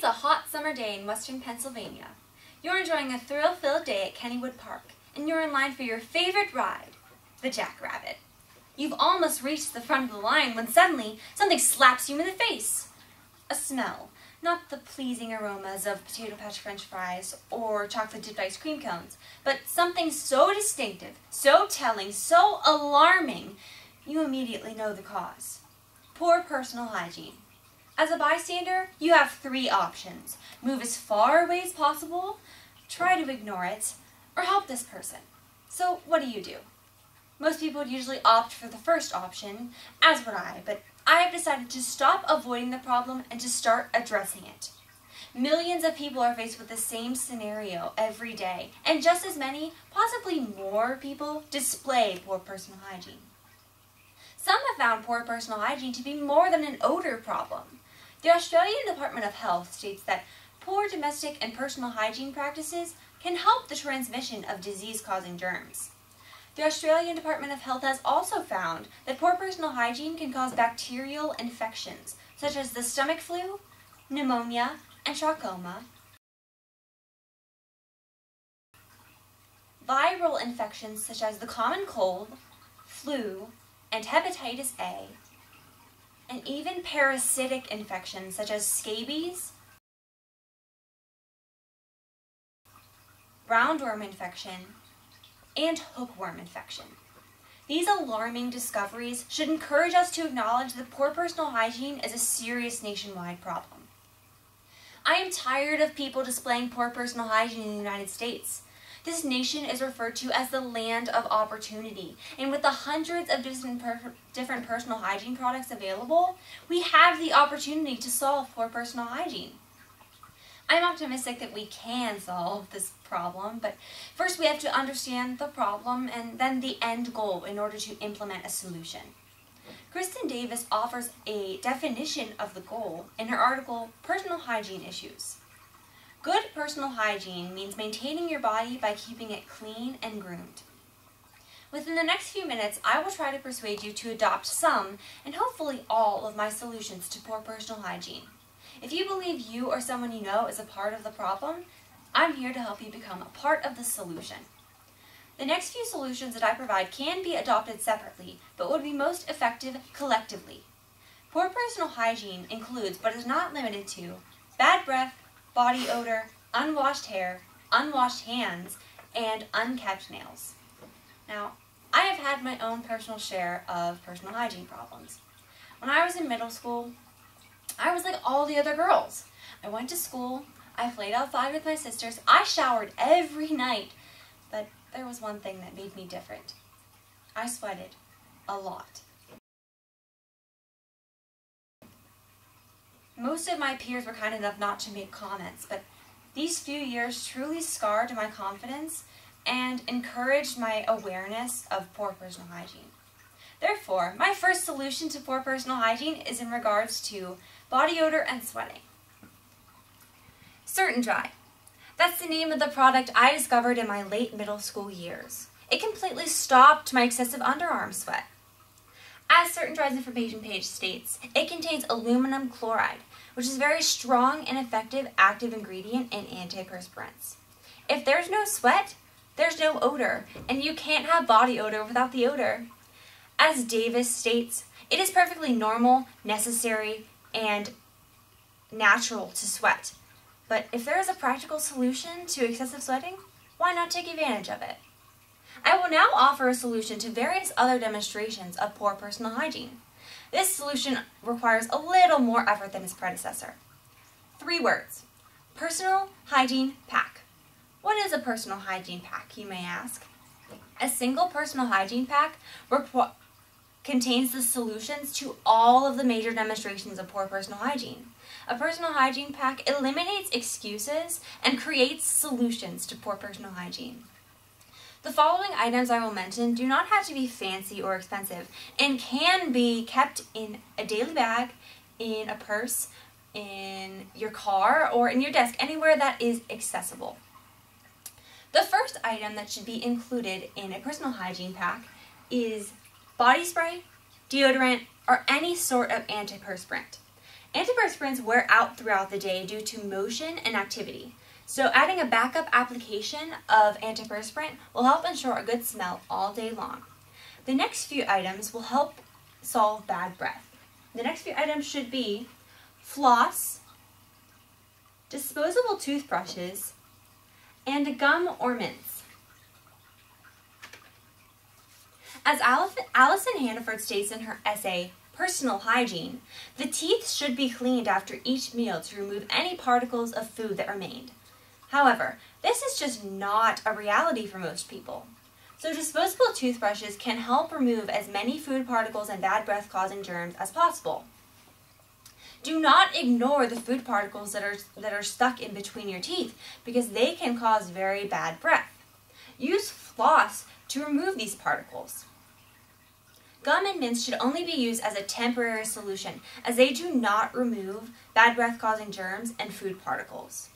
It's a hot summer day in western Pennsylvania. You're enjoying a thrill-filled day at Kennywood Park, and you're in line for your favorite ride, the Jackrabbit. You've almost reached the front of the line when suddenly something slaps you in the face. A smell, not the pleasing aromas of potato patch french fries or chocolate-dipped ice cream cones, but something so distinctive, so telling, so alarming, you immediately know the cause. Poor personal hygiene. As a bystander, you have three options. Move as far away as possible, try to ignore it, or help this person. So what do? Most people would usually opt for the first option, as would I, but I have decided to stop avoiding the problem and to start addressing it. Millions of people are faced with the same scenario every day, and just as many, possibly more people, display poor personal hygiene. Some have found poor personal hygiene to be more than an odor problem. The Australian Department of Health states that poor domestic and personal hygiene practices can help the transmission of disease-causing germs. The Australian Department of Health has also found that poor personal hygiene can cause bacterial infections, such as the stomach flu, pneumonia, and trachoma, viral infections such as the common cold, flu, and hepatitis A, and even parasitic infections such as scabies, roundworm infection, and hookworm infection. These alarming discoveries should encourage us to acknowledge that poor personal hygiene is a serious nationwide problem. I am tired of people displaying poor personal hygiene in the United States. This nation is referred to as the land of opportunity, and with the hundreds of different personal hygiene products available, we have the opportunity to solve poor personal hygiene. I'm optimistic that we can solve this problem, but first we have to understand the problem and then the end goal in order to implement a solution. Kristen Davis offers a definition of the goal in her article, Personal Hygiene Issues. Good personal hygiene means maintaining your body by keeping it clean and groomed. Within the next few minutes, I will try to persuade you to adopt some and hopefully all of my solutions to poor personal hygiene. If you believe you or someone you know is a part of the problem, I'm here to help you become a part of the solution. The next few solutions that I provide can be adopted separately, but would be most effective collectively. Poor personal hygiene includes, but is not limited to, bad breath, body odor, unwashed hair, unwashed hands, and unkept nails. Now, I have had my own personal share of personal hygiene problems. When I was in middle school, I was like all the other girls. I went to school, I played outside with my sisters, I showered every night, but there was one thing that made me different. I sweated a lot. Most of my peers were kind enough not to make comments, but these few years truly scarred my confidence and encouraged my awareness of poor personal hygiene. Therefore, my first solution to poor personal hygiene is in regards to body odor and sweating. Certain Dry. That's the name of the product I discovered in my late middle school years. It completely stopped my excessive underarm sweat. As Certain Dry's information page states, it contains aluminum chloride, which is a very strong and effective active ingredient in antiperspirants. If there's no sweat, there's no odor, and you can't have body odor without the odor. As Davis states, it is perfectly normal, necessary, and natural to sweat. But if there is a practical solution to excessive sweating, why not take advantage of it? I will now offer a solution to various other demonstrations of poor personal hygiene. This solution requires a little more effort than its predecessor. 3 words. Personal hygiene pack. What is a personal hygiene pack, you may ask? A single personal hygiene pack contains the solutions to all of the major demonstrations of poor personal hygiene. A personal hygiene pack eliminates excuses and creates solutions to poor personal hygiene. The following items I will mention do not have to be fancy or expensive and can be kept in a daily bag, in a purse, in your car, or in your desk, anywhere that is accessible. The first item that should be included in a personal hygiene pack is body spray, deodorant, or any sort of antiperspirant. Antiperspirants wear out throughout the day due to motion and activity. So adding a backup application of antiperspirant will help ensure a good smell all day long. The next few items will help solve bad breath. The next few items should be floss, disposable toothbrushes, and gum or mints. As Alison Hannaford states in her essay, Personal Hygiene, the teeth should be cleaned after each meal to remove any particles of food that remained. However, this is just not a reality for most people. So disposable toothbrushes can help remove as many food particles and bad breath-causing germs as possible. Do not ignore the food particles that are stuck in between your teeth because they can cause very bad breath. Use floss to remove these particles. Gum and mints should only be used as a temporary solution as they do not remove bad breath-causing germs and food particles.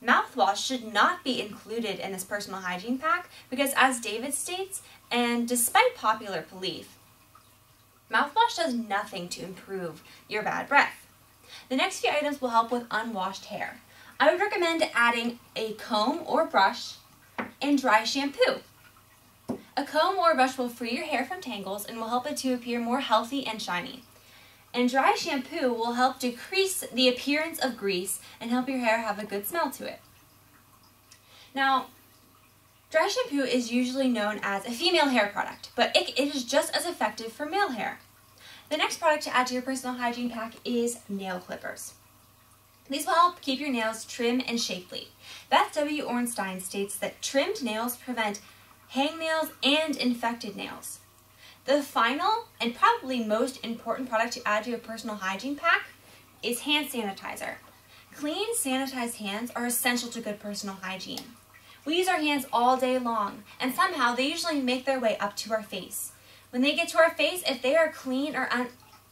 Mouthwash should not be included in this personal hygiene pack because, as David states, and despite popular belief, mouthwash does nothing to improve your bad breath. The next few items will help with unwashed hair. I would recommend adding a comb or brush and dry shampoo. A comb or brush will free your hair from tangles and will help it to appear more healthy and shiny. And dry shampoo will help decrease the appearance of grease and help your hair have a good smell to it. Now, dry shampoo is usually known as a female hair product, but it is just as effective for male hair. The next product to add to your personal hygiene pack is nail clippers. These will help keep your nails trim and shapely. Beth W. Ornstein states that trimmed nails prevent hangnails and infected nails. The final and probably most important product to add to your personal hygiene pack is hand sanitizer. Clean, sanitized hands are essential to good personal hygiene. We use our hands all day long, and somehow they usually make their way up to our face. When they get to our face, if they are clean or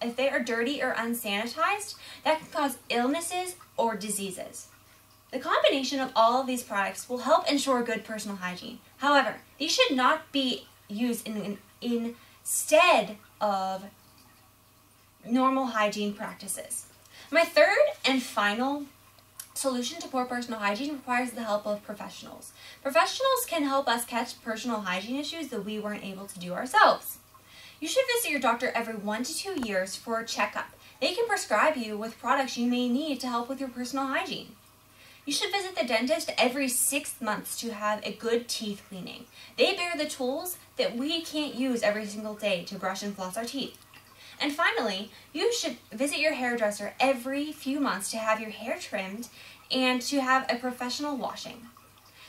if they are dirty or unsanitized, that can cause illnesses or diseases. The combination of all of these products will help ensure good personal hygiene. However, these should not be used instead of normal hygiene practices. My third and final solution to poor personal hygiene requires the help of professionals. Professionals can help us catch personal hygiene issues that we weren't able to do ourselves. You should visit your doctor every 1 to 2 years for a checkup. They can prescribe you with products you may need to help with your personal hygiene. You should visit the dentist every 6 months to have a good teeth cleaning. They bear the tools that we can't use every single day to brush and floss our teeth. And finally, you should visit your hairdresser every few months to have your hair trimmed and to have a professional washing.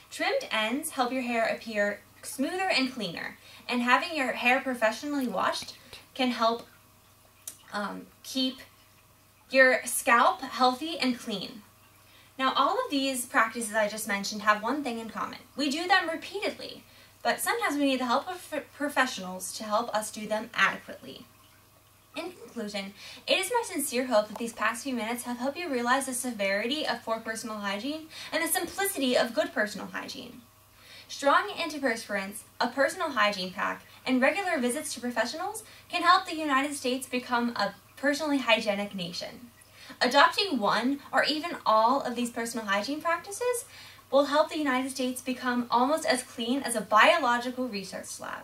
Trimmed ends help your hair appear smoother and cleaner, and having your hair professionally washed can help keep your scalp healthy and clean. Now, all of these practices I just mentioned have one thing in common. We do them repeatedly, but sometimes we need the help of professionals to help us do them adequately. In conclusion, it is my sincere hope that these past few minutes have helped you realize the severity of poor personal hygiene and the simplicity of good personal hygiene. Strong antiperspirants, a personal hygiene pack, and regular visits to professionals can help the United States become a personally hygienic nation. Adopting one or even all of these personal hygiene practices will help the United States become almost as clean as a biological research lab.